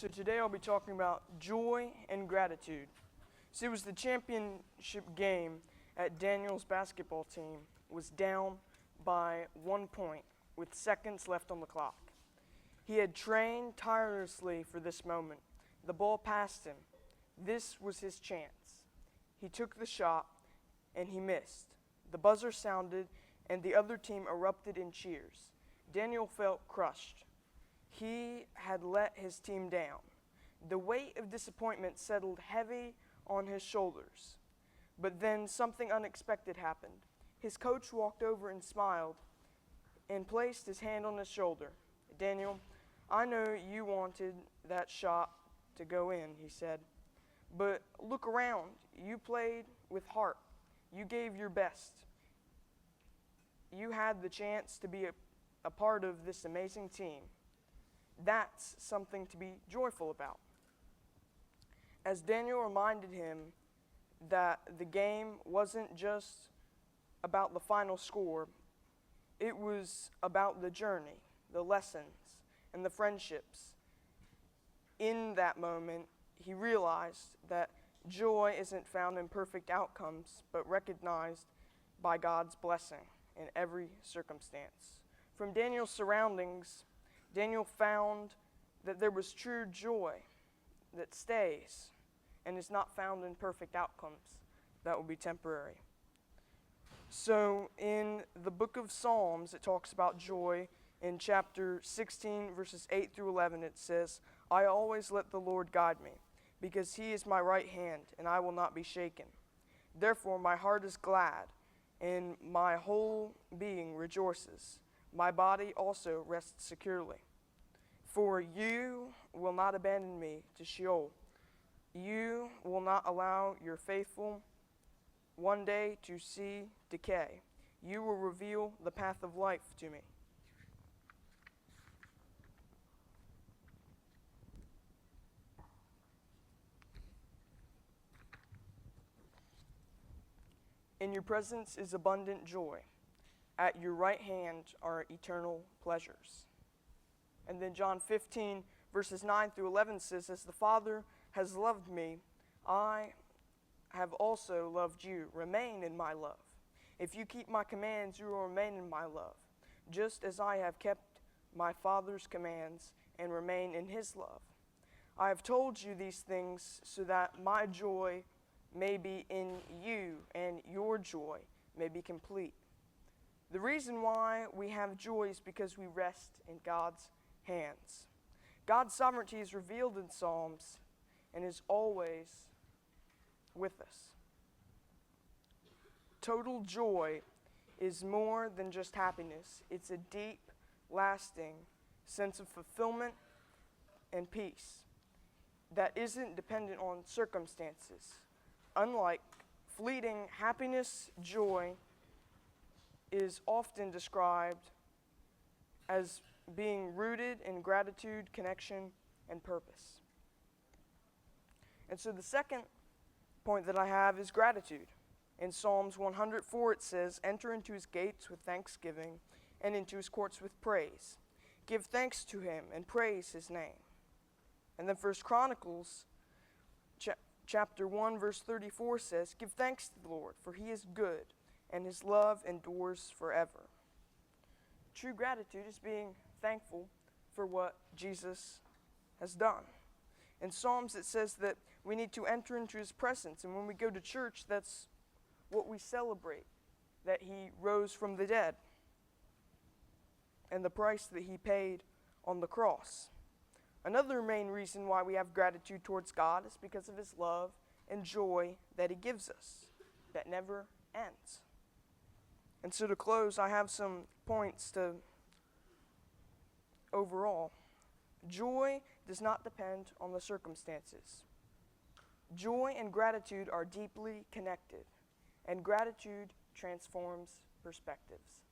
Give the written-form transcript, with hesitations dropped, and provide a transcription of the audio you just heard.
So today I'll be talking about joy and gratitude. So it was the championship game at Daniel's basketball team was down by 1 point with seconds left on the clock. He had trained tirelessly for this moment. The ball passed him. This was his chance. He took the shot and he missed. The buzzer sounded and the other team erupted in cheers. Daniel felt crushed. He had let his team down. The weight of disappointment settled heavy on his shoulders. But then something unexpected happened. His coach walked over and smiled and placed his hand on his shoulder. "Daniel, I know you wanted that shot to go in," he said. "But look around. You played with heart. You gave your best. You had the chance to be a part of this amazing team. That's something to be joyful about." As Daniel reminded him that the game wasn't just about the final score, it was about the journey, the lessons, and the friendships. In that moment, he realized that joy isn't found in perfect outcomes, but recognized by God's blessing in every circumstance. From Daniel's surroundings, Daniel found that there was true joy that stays and is not found in perfect outcomes that will be temporary. So in the book of Psalms, it talks about joy. In chapter 16, verses 8 through 11, it says, "I always let the Lord guide me, because he is my right hand, and I will not be shaken. Therefore my heart is glad, and my whole being rejoices. My body also rests securely. For you will not abandon me to Sheol. You will not allow your faithful one day to see decay. You will reveal the path of life to me." "In your presence is abundant joy. At your right hand are eternal pleasures." And then John 15, verses 9 through 11 says, "As the Father has loved me, I have also loved you. Remain in my love. If you keep my commands, you will remain in my love, just as I have kept my Father's commands and remain in his love. I have told you these things so that my joy may be in you and your joy may be complete." The reason why we have joy is because we rest in God's hands. God's sovereignty is revealed in Psalms and is always with us. Total joy is more than just happiness. It's a deep, lasting sense of fulfillment and peace that isn't dependent on circumstances. Unlike fleeting happiness, joy is often described as being rooted in gratitude, connection, and purpose. And so the second point that I have is gratitude. In Psalms 104 it says, "Enter into his gates with thanksgiving and into his courts with praise. Give thanks to him and praise his name." And then 1 Chronicles chapter 1 verse 34 says, "Give thanks to the Lord, for he is good, and his love endures forever." True gratitude is being thankful for what Jesus has done. In Psalms it says that we need to enter into his presence, and when we go to church, that's what we celebrate, that he rose from the dead and the price that he paid on the cross. Another main reason why we have gratitude towards God is because of his love and joy that he gives us that never ends. And so to close, I have some points to overall. Joy does not depend on the circumstances. Joy and gratitude are deeply connected, and gratitude transforms perspectives.